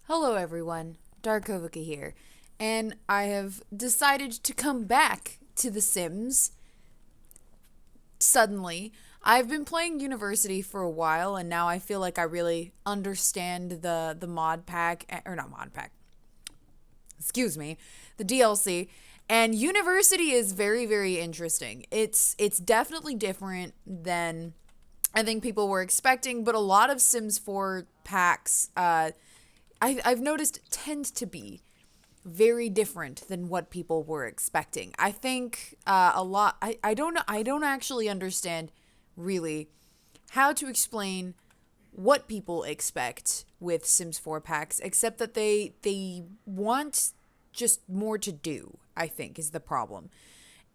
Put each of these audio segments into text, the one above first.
Hello everyone, Darkovika here, and I have decided to come back to The Sims suddenly. I've been playing University for a while, and now I feel like I really understand the mod pack, or not mod pack, excuse me, the DLC. And University is very interesting. It's definitely different than I think people were expecting, but a lot of Sims 4 packs I've noticed tend to be very different than what people were expecting. I think a lot. I don't know. I don't actually understand really how to explain what people expect with Sims 4 packs, except that they want just more to do. I think is the problem.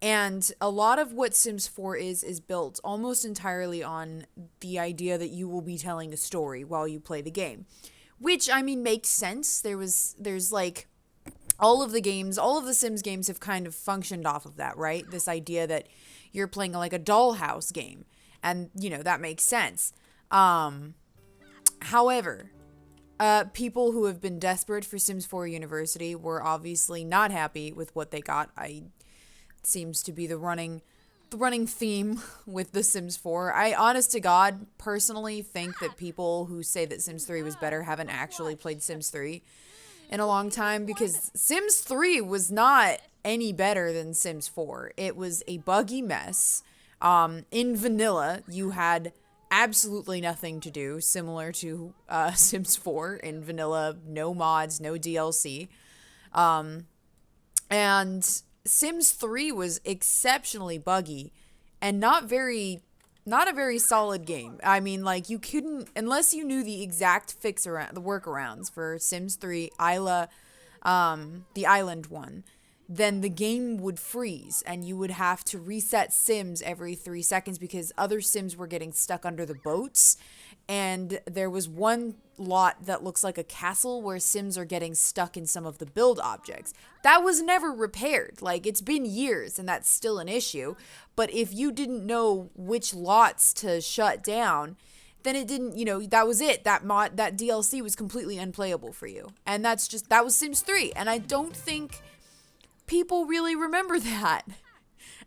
And a lot of what Sims 4 is built almost entirely on the idea that you will be telling a story while you play the game. Which I mean makes sense. There's like all of the Sims games have kind of functioned off of that, right? This idea that you're playing like a dollhouse game. And that makes sense. However, people who have been desperate for Sims 4 University were obviously not happy with what they got. Seems to be the running theme with The Sims 4. I, honest to God, personally think that people who say that Sims 3 was better haven't actually played Sims 3 in a long time, because Sims 3 was not any better than Sims 4. It was a buggy mess. In vanilla, you had absolutely nothing to do, similar to Sims 4. In vanilla, no mods, no DLC. And Sims 3 was exceptionally buggy and not a very solid game. I mean, like, you couldn't, unless you knew the exact the workarounds for Sims 3 Isla, the island one, then the game would freeze and you would have to reset Sims every 3 seconds because other Sims were getting stuck under the boats. And there was one lot that looks like a castle where Sims are getting stuck in some of the build objects. That was never repaired. Like, it's been years and that's still an issue. But if you didn't know which lots to shut down, then it didn't, that was it. That DLC was completely unplayable for you. And that was Sims 3. And I don't think people really remember that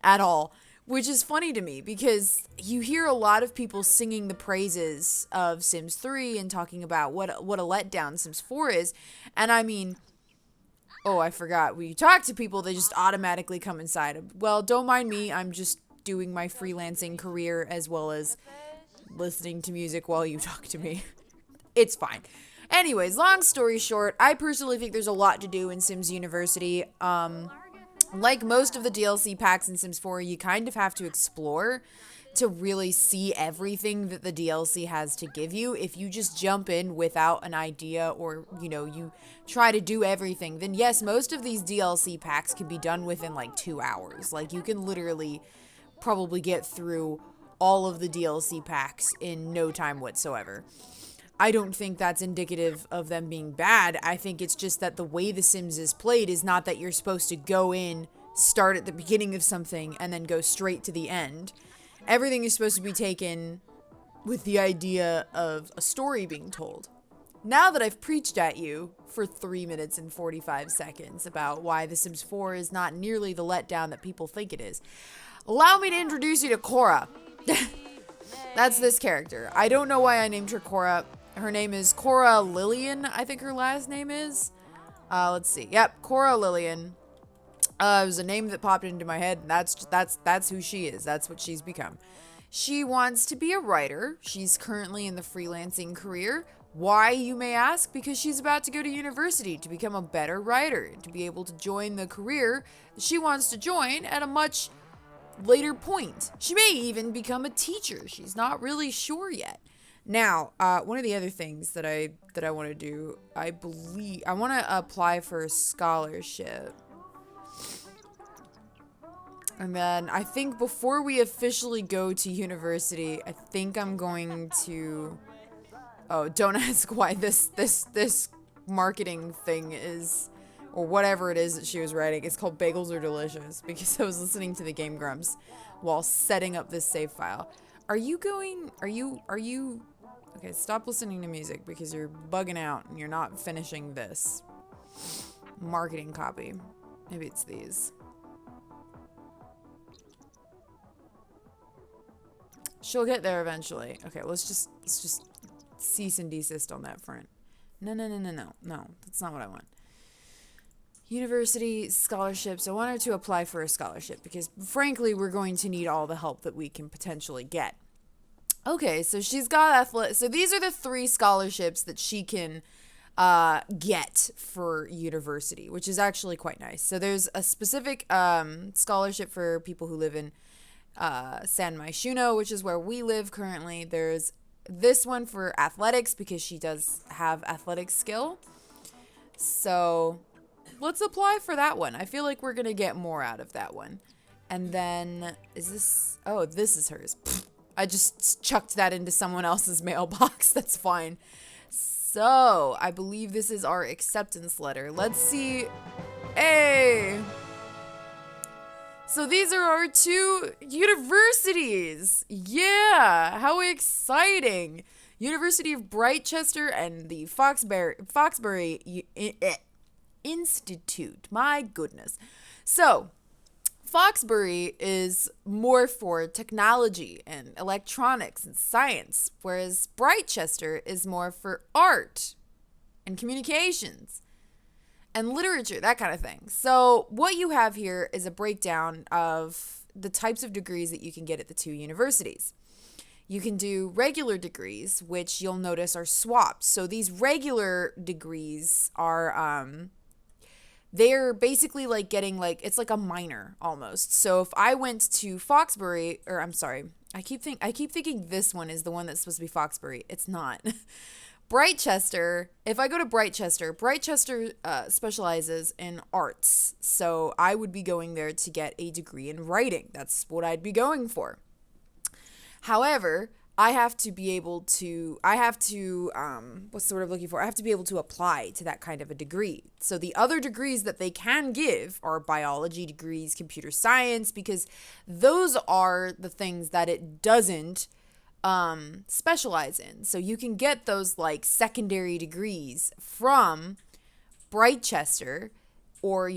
at all. Which is funny to me because you hear a lot of people singing the praises of Sims 3 and talking about what a letdown Sims 4 is. And I mean, oh, I forgot. When you talk to people, they just automatically come inside. Well, don't mind me. I'm just doing my freelancing career as well as listening to music while you talk to me. It's fine. Anyways, long story short, I personally think there's a lot to do in Sims University. Like most of the DLC packs in Sims 4, you kind of have to explore to really see everything that the DLC has to give you. If you just jump in without an idea or, you try to do everything, then yes, most of these DLC packs can be done within like 2 hours. Like, you can literally probably get through all of the DLC packs in no time whatsoever. I don't think that's indicative of them being bad. I think it's just that the way The Sims is played is not that you're supposed to go in, start at the beginning of something, and then go straight to the end. Everything is supposed to be taken with the idea of a story being told. Now that I've preached at you for 3 minutes and 45 seconds about why The Sims 4 is not nearly the letdown that people think it is, allow me to introduce you to Cora. That's this character. I don't know why I named her Cora. Her name is Cora Lillian, I think her last name is. Let's see. Yep, Cora Lillian. It was a name that popped into my head. That's who she is. That's what she's become. She wants to be a writer. She's currently in the freelancing career. Why, you may ask? Because she's about to go to university to become a better writer, to be able to join the career she wants to join at a much later point. She may even become a teacher. She's not really sure yet. Now, one of the other things that I want to do, I believe, I want to apply for a scholarship. And then I think before we officially go to university, I think I'm going to, oh, don't ask why this marketing thing is, or whatever it is that she was writing. It's called Bagels Are Delicious, because I was listening to the Game Grumps while setting up this save file. Are you Okay, stop listening to music because you're bugging out and you're not finishing this. Marketing copy. Maybe it's these. She'll get there eventually. Okay, let's just cease and desist on that front. No, that's not what I want. University scholarships. I want her to apply for a scholarship because, frankly, we're going to need all the help that we can potentially get. Okay, so she's got athletic. So these are the 3 scholarships that she can get for university, which is actually quite nice. So there's a specific scholarship for people who live in San Myshuno, which is where we live currently. There's this one for athletics because she does have athletic skill. So let's apply for that one. I feel like we're going to get more out of that one. And then is this? Oh, this is hers. I just chucked that into someone else's mailbox. That's fine. So I believe this is our acceptance letter. Let's see. Hey. So these are our 2 universities. Yeah, how exciting. University of Brightchester and the Foxbury Institute. My goodness. So Foxbury is more for technology and electronics and science, whereas Brightchester is more for art and communications and literature, that kind of thing. So what you have here is a breakdown of the types of degrees that you can get at the 2 universities. You can do regular degrees, which you'll notice are swapped. So these regular degrees are they're basically like getting it's like a minor almost. So if I went to Foxbury, or I'm sorry, I keep thinking this one is the one that's supposed to be Foxbury. It's not. Brightchester, if I go to Brightchester specializes in arts. So I would be going there to get a degree in writing. That's what I'd be going for. However, I have to be able to apply to that kind of a degree. So the other degrees that they can give are biology degrees, computer science, because those are the things that it doesn't specialize in. So you can get those like secondary degrees from Brightchester, or,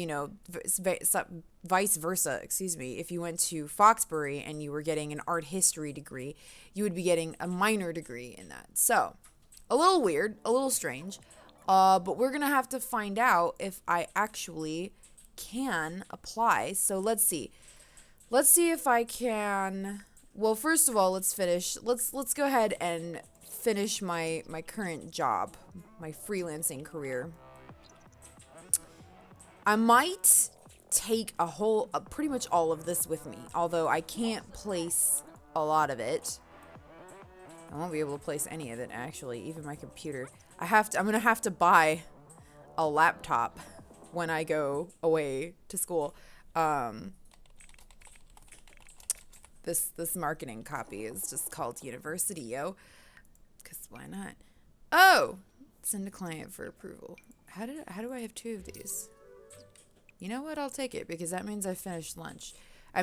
vice versa, if you went to Foxbury and you were getting an art history degree, you would be getting a minor degree in that. So, a little weird, a little strange, but we're going to have to find out if I actually can apply. So, let's see. Let's see if I can. Well, first of all, let's go ahead and finish my current job, my freelancing career. I might take pretty much all of this with me, although I can't place a lot of it. I won't be able to place any of it, actually, even my computer. I'm gonna have to buy a laptop when I go away to school. This marketing copy is just called University, yo. 'Cause why not? Oh, send a client for approval. How do I have 2 of these? You know what? I'll take it because that means I finished lunch. I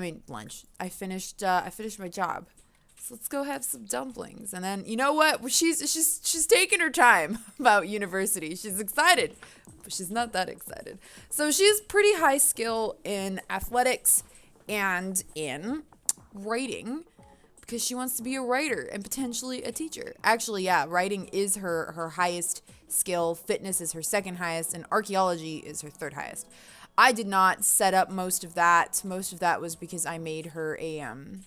finished my job. So let's go have some dumplings. And then, you know what? She's taking her time about university. She's excited, but she's not that excited. So she's pretty high skill in athletics and in writing because she wants to be a writer and potentially a teacher. Actually, yeah, writing is her highest skill. Fitness is her second highest, and archaeology is her third highest. I did not set up most of that. Most of that was because I made her in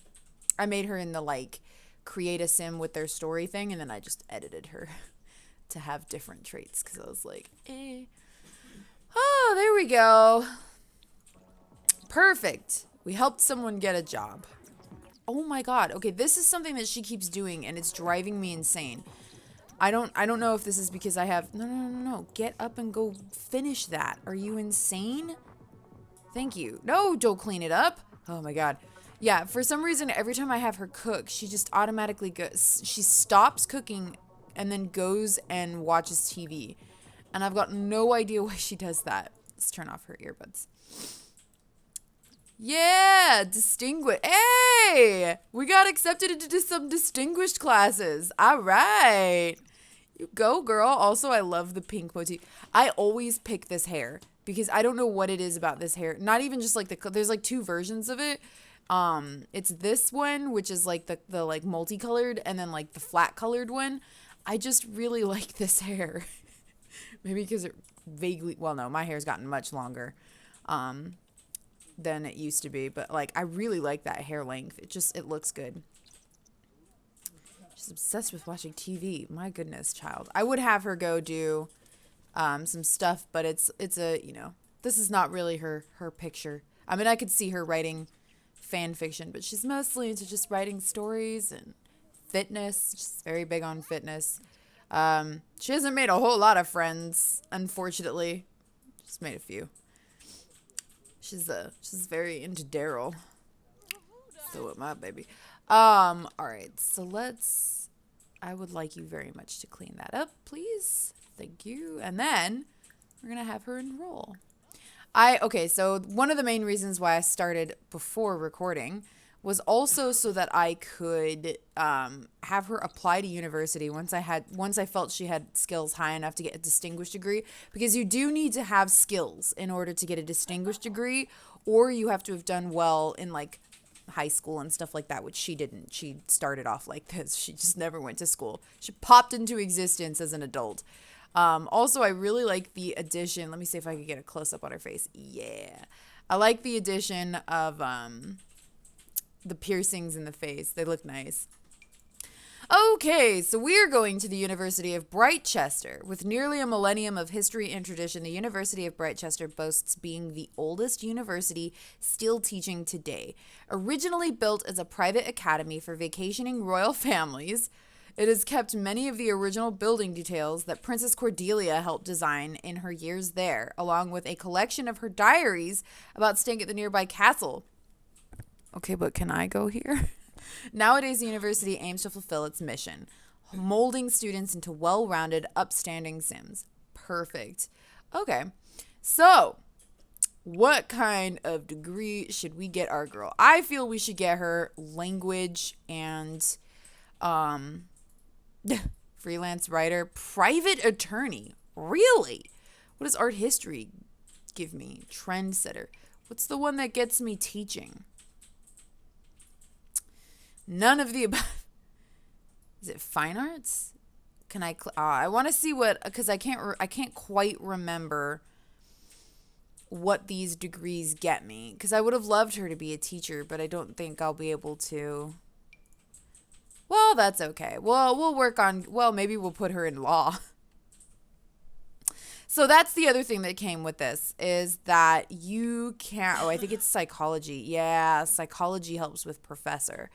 the create a sim with their story thing, and then I just edited her to have different traits because I was like, eh. Oh, there we go. Perfect. We helped someone get a job. Oh my god. Okay, this is something that she keeps doing, and it's driving me insane. I don't know if this is because I have... No. Get up and go finish that. Are you insane? Thank you. No, don't clean it up. Oh my god. Yeah, for some reason, every time I have her cook, she just automatically goes... She stops cooking and then goes and watches TV. And I've got no idea why she does that. Let's turn off her earbuds. Yeah, distinguished. Hey, we got accepted into some distinguished classes. All right. You go, girl. Also, I love the pink motif. I always pick this hair because I don't know what it is about this hair. Not even just like there's like two versions of it. It's this one, which is like the like multicolored, and then like the flat colored one. I just really like this hair. Maybe because it vaguely, well, no, my hair's gotten much longer than it used to be, but like I really like that hair length. It looks good. She's obsessed with watching TV. My goodness, child. I would have her go do some stuff, but it's a, this is not really her picture. I mean, I could see her writing fan fiction, but she's mostly into just writing stories and fitness. She's very big on fitness. She hasn't made a whole lot of friends, unfortunately. Just made a few. She's very into Daryl. So am I, baby. All right. So I would like you very much to clean that up, please. Thank you. And then we're going to have her enroll. Okay, so one of the main reasons why I started before recording was also so that I could have her apply to university once I felt she had skills high enough to get a distinguished degree, because you do need to have skills in order to get a distinguished degree, or you have to have done well in like high school and stuff like that, which she didn't. She started off like this. She just never went to school. She popped into existence as an adult. Also, I really like the addition. Let me see if I could get a close up on her face. Yeah. I like the addition of the piercings in the face. They look nice. Okay, so we are going to the University of Brightchester. With nearly a millennium of history and tradition, the University of Brightchester boasts being the oldest university still teaching today. Originally built as a private academy for vacationing royal families, it has kept many of the original building details that Princess Cordelia helped design in her years there, along with a collection of her diaries about staying at the nearby castle. Okay, but can I go here? Nowadays, the university aims to fulfill its mission, molding students into well-rounded, upstanding Sims. Perfect. Okay, so what kind of degree should we get our girl? I feel we should get her language and freelance writer, private attorney. Really? What does art history give me? Trendsetter. What's the one that gets me teaching? None of the above. Is it fine arts? Can I want to see what, because I can't quite remember what these degrees get me, because I would have loved her to be a teacher, but I don't think I'll be able to. Well, that's okay. Well, maybe we'll put her in law. So that's the other thing that came with this, is that you can't, I think it's psychology. Yeah, psychology helps with professor.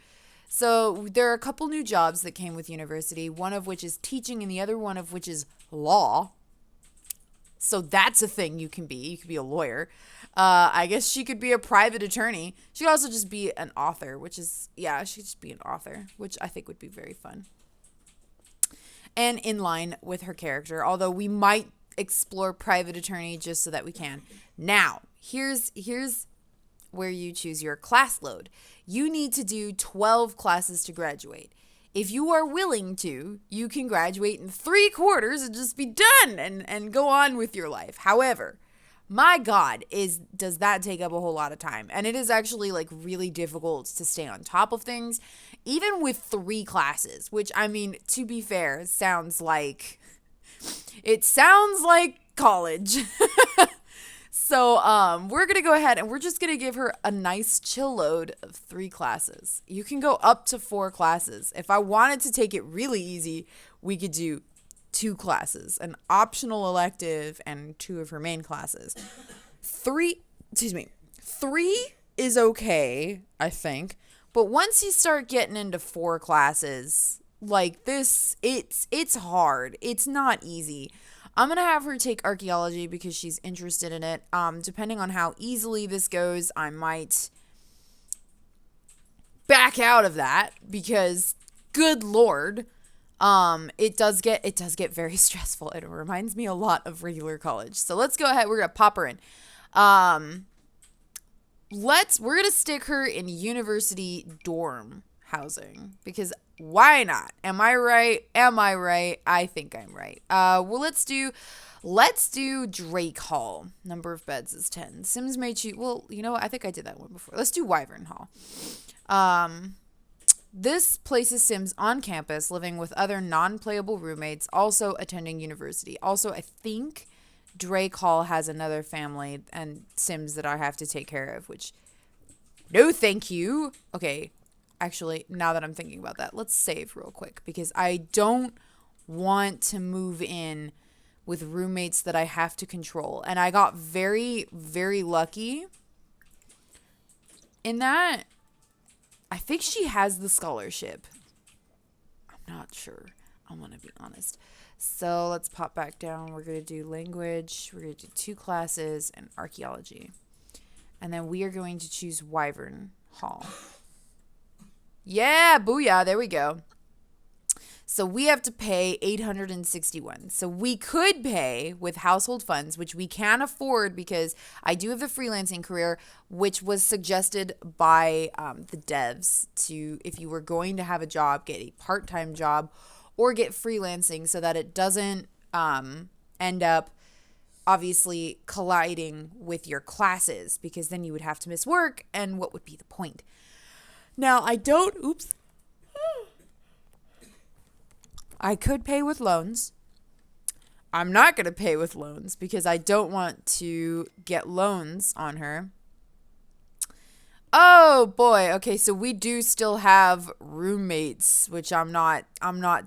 So there are a couple new jobs that came with university, one of which is teaching and the other one of which is law. So that's a thing you can be. You could be a lawyer. I guess she could be a private attorney. She could also just be an author, she could just be an author, which I think would be very fun. And in line with her character, although we might explore private attorney just so that we can. Now, here's where you choose your class load. You need to do 12 classes to graduate. If you are willing to, you can graduate in 3 quarters and just be done and go on with your life. However, my God, does that take up a whole lot of time? And it is actually like really difficult to stay on top of things, even with 3 classes, which, I mean, to be fair, sounds like college. So we're going to go ahead and we're just going to give her a nice chill load of 3 classes. You can go up to 4 classes. If I wanted to take it really easy, we could do 2 classes, an optional elective and 2 of her main classes. 3 is okay, I think. But once you start getting into 4 classes like this, it's hard. It's not easy. I'm going to have her take archaeology because she's interested in it. Depending on how easily this goes, I might back out of that because, good Lord, it does get very stressful. It reminds me a lot of regular college. So let's go ahead. We're going to pop her in. we're going to stick her in university dorm housing because why not? Am I right? Am I right? I think I'm right. Well, let's do Drake Hall. Number of beds is 10. Sims may choose. Well, you know what? I think I did that one before. Let's do Wyvern Hall. This places Sims on campus living with other non-playable roommates, also attending university. Also, I think Drake Hall has another family and Sims that I have to take care of, which no thank you. Okay, actually, now that I'm thinking about that, let's save real quick because I don't want to move in with roommates that I have to control. And I got very, very lucky in that. I think she has the scholarship. I'm not sure. I'm going to be honest. So let's pop back down. We're going to do language. We're going to do 2 classes and archaeology. And then we are going to choose Wyvern Hall. Yeah, booyah. There we go. So we have to pay $861. So we could pay with household funds, which we can afford because I do have the freelancing career, which was suggested by the devs to, if you were going to have a job, get a part-time job or get freelancing so that it doesn't end up obviously colliding with your classes because then you would have to miss work and what would be the point? Now, I could pay with loans. I'm not going to pay with loans because I don't want to get loans on her. Oh boy. Okay, so we do still have roommates, which I'm not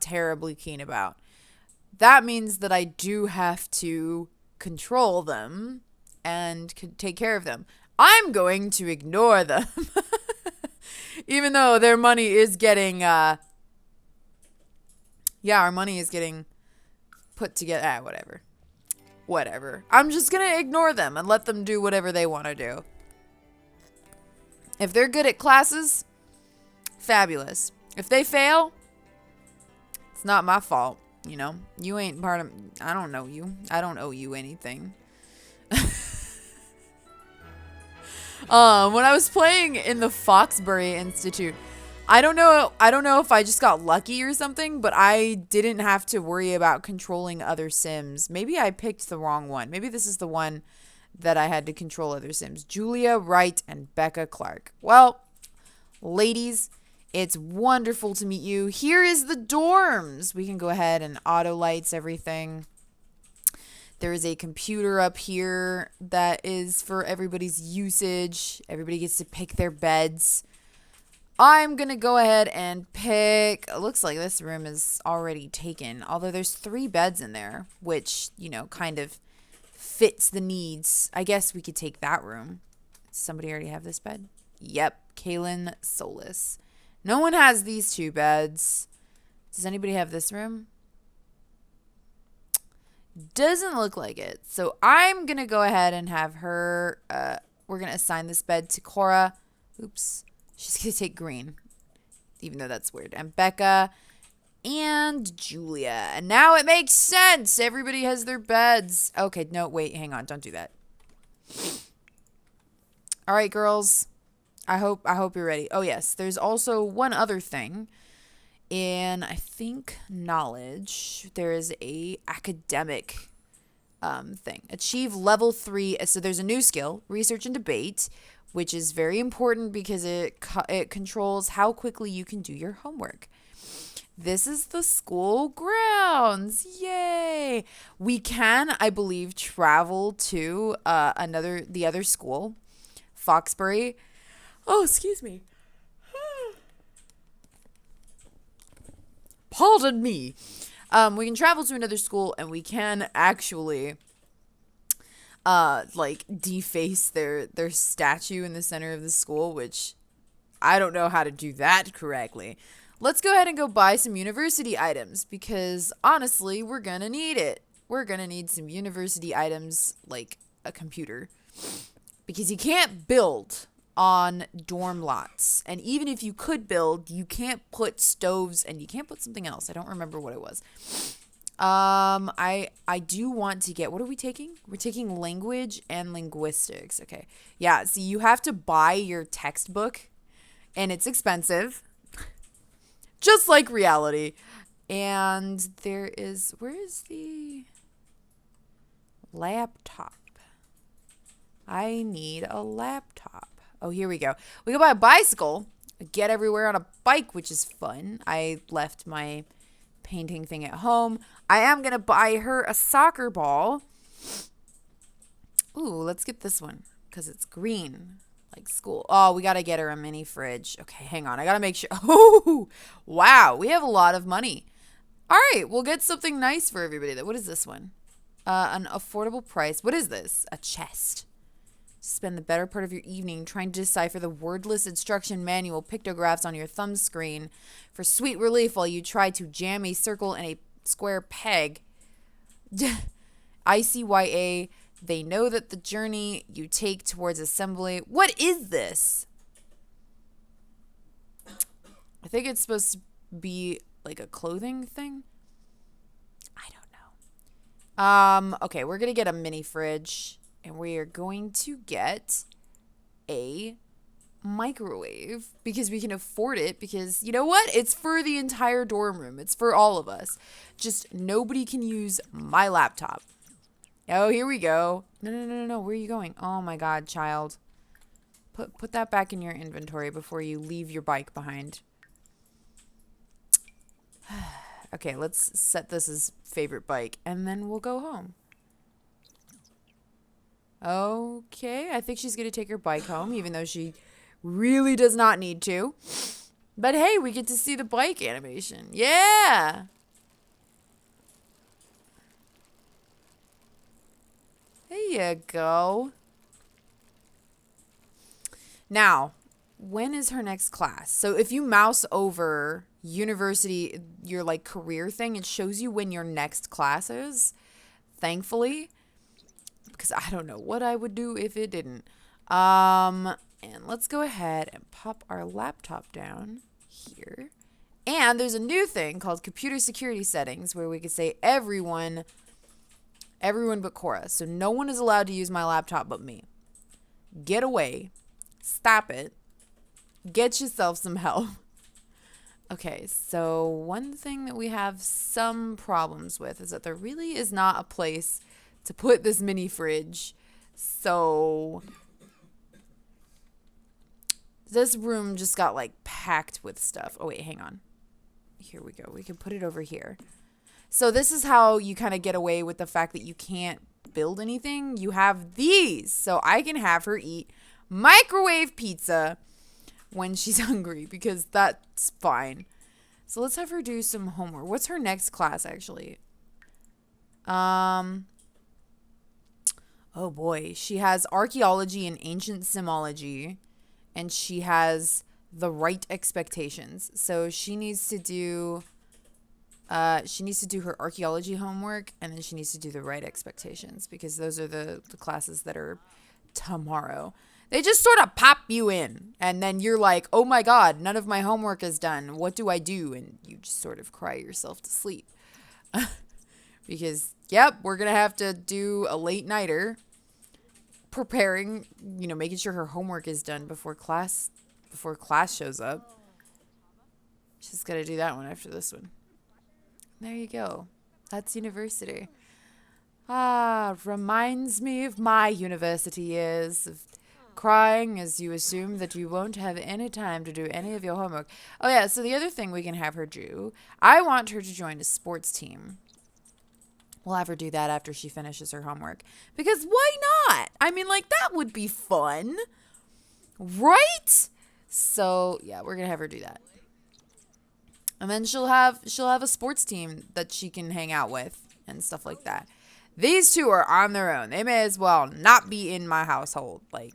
terribly keen about. That means that I do have to control them and take care of them. I'm going to ignore them. Even though their money is getting our money is getting put together. Whatever. I'm just going to ignore them and let them do whatever they want to do. If they're good at classes, fabulous. If they fail, it's not my fault. You know, you ain't part of, I don't know you. I don't owe you anything. When I was playing in the Foxbury Institute, I don't know if I just got lucky or something, but I didn't have to worry about controlling other Sims. Maybe I picked the wrong one. Maybe this is the one that I had to control other Sims. Julia Wright and Becca Clark. Well, ladies, it's wonderful to meet you. Here is the dorms. We can go ahead and auto lights everything. There is a computer up here that is for everybody's usage. Everybody gets to pick their beds. I'm going to go ahead and pick, it looks like this room is already taken, although there's 3 beds in there, which, you know, kind of fits the needs. I guess we could take that room. Does somebody already have this bed? Yep, Kaylin Solis. No one has these 2 beds. Does anybody have this room? Doesn't look like it. So I'm going to go ahead and have her, we're going to assign this bed to Cora. Oops. She's going to take green, even though that's weird. And Becca and Julia. And now it makes sense. Everybody has their beds. Okay, no, wait, hang on. Don't do that. All right, girls. I hope you're ready. Oh, yes. There's also one other thing. In, I think, knowledge, there is a academic thing. Achieve level 3. So there's a new skill, research and debate, which is very important because it controls how quickly you can do your homework. This is the school grounds. Yay! We can, I believe, travel to the other school, Foxbury. Oh, excuse me. Pardon me. We can travel to another school and we can actually deface their statue in the center of the school, which I don't know how to do that correctly. Let's go ahead and go buy some university items because honestly, we're gonna need it. We're gonna need some university items like a computer because you can't build on dorm lots. And even if you could build, you can't put stoves and you can't put something else. I don't remember what it was. I do want to get, what are we taking? We're taking language and linguistics. Okay. Yeah, see, you have to buy your textbook and it's expensive. Just like reality. And there is, where is the laptop? I need a laptop. Oh, here we go. We can buy a bicycle, get everywhere on a bike, which is fun. I left my painting thing at home. I am going to buy her a soccer ball. Ooh, let's get this one because it's green, like school. Oh, we got to get her a mini fridge. Okay, hang on. I got to make sure. Oh, wow. We have a lot of money. All right, we'll get something nice for everybody. What is this one? An affordable price. What is this? A chest. Spend the better part of your evening trying to decipher the wordless instruction manual pictographs on your thumb screen for sweet relief while you try to jam a circle in a square peg. ICYA, they know that the journey you take towards assembly. What is this? I think it's supposed to be like a clothing thing. I don't know. Okay, we're going to get a mini fridge. And we are going to get a microwave because we can afford it because, you know what? It's for the entire dorm room. It's for all of us. Just nobody can use my laptop. Oh, here we go. No. Where are you going? Oh, my God, child. Put that back in your inventory before you leave your bike behind. Okay, let's set this as favorite bike, and then we'll go home. Okay, I think she's going to take her bike home, even though she really does not need to. But hey, we get to see the bike animation. Yeah! There you go. Now, when is her next class? So if you mouse over university, your like career thing, it shows you when your next class is, thankfully. Because I don't know what I would do if it didn't. And let's go ahead and pop our laptop down here. And there's a new thing called computer security settings where we could say everyone but Cora. So no one is allowed to use my laptop but me. Get away. Stop it. Get yourself some help. Okay, so one thing that we have some problems with is that there really is not a place to put this mini fridge. So this room just got like packed with stuff. Oh wait, hang on. Here we go. We can put it over here. So this is how you kind of get away with the fact that you can't build anything. You have these. So I can have her eat microwave pizza when she's hungry because that's fine. So let's have her do some homework. What's her next class actually? Oh boy, she has archaeology and ancient simology, and she has the right expectations. So she needs to do her archaeology homework, and then she needs to do the right expectations because those are the classes that are tomorrow. They just sort of pop you in, and then you're like, oh my God, none of my homework is done. What do I do? And you just sort of cry yourself to sleep. Because, yep, we're going to have to do a late nighter preparing, making sure her homework is done before class shows up. She's got to do that one after this one. There you go. That's university. Reminds me of my university years of crying as you assume that you won't have any time to do any of your homework. Oh, yeah, so the other thing we can have her do, I want her to join a sports team. We'll have her do that after she finishes her homework. Because why not? I mean, that would be fun. Right? So, yeah, we're going to have her do that. And then she'll have a sports team that she can hang out with and stuff like that. These two are on their own. They may as well not be in my household. I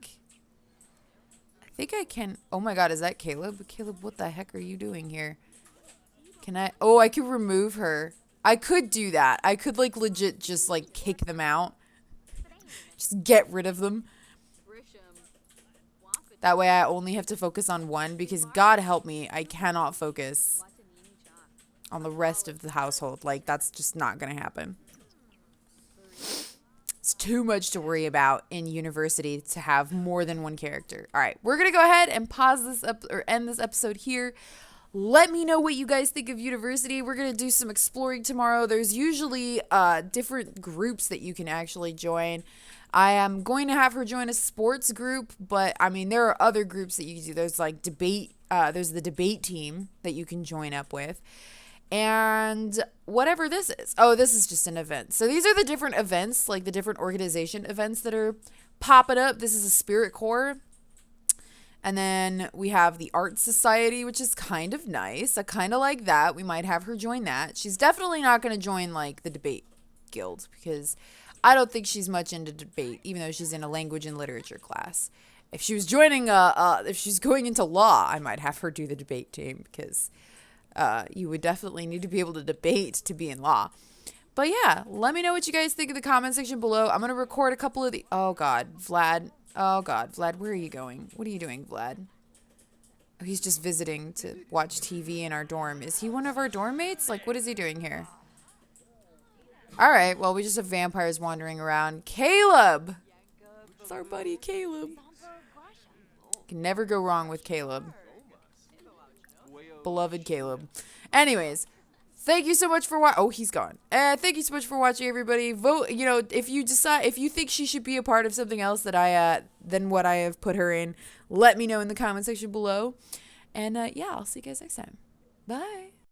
think I can. Oh my God, is that Caleb? Caleb, what the heck are you doing here? Can I? Oh, I could remove her. I could do that. I could legit just kick them out. Just get rid of them. That way I only have to focus on one because God help me, I cannot focus on the rest of the household. Like, that's just not going to happen. It's too much to worry about in university to have more than one character. All right, we're going to go ahead and pause this up or end this episode here. Let me know what you guys think of university. We're going to do some exploring tomorrow. There's usually different groups that you can actually join. I am going to have her join a sports group, but I mean, there are other groups that you can do. There's like debate. There's the debate team that you can join up with. And whatever this is. Oh, this is just an event. So these are the different events, like the different organization events that are popping up. This is a Spirit Corps. And then we have the Art Society, which is kind of nice. I kind of like that. We might have her join that. She's definitely not going to join like the debate guild because I don't think she's much into debate, even though she's in a language and literature class. If she was joining if she's going into law, I might have her do the debate team because you would definitely need to be able to debate to be in law. But yeah, let me know what you guys think in the comment section below. I'm going to record a couple of the... Oh, God. Vlad. Oh, God. Vlad, where are you going? What are you doing, Vlad? Oh, he's just visiting to watch TV in our dorm. Is he one of our dorm mates? Like, what is he doing here? All right. Well, we just have vampires wandering around. Caleb! It's our buddy, Caleb. Can never go wrong with Caleb. Beloved Caleb. Anyways, thank you so much for watching. Oh, he's gone. Thank you so much for watching, everybody. Vote. You know, if you think she should be a part of something else that than what I have put her in, let me know in the comment section below. And yeah, I'll see you guys next time. Bye.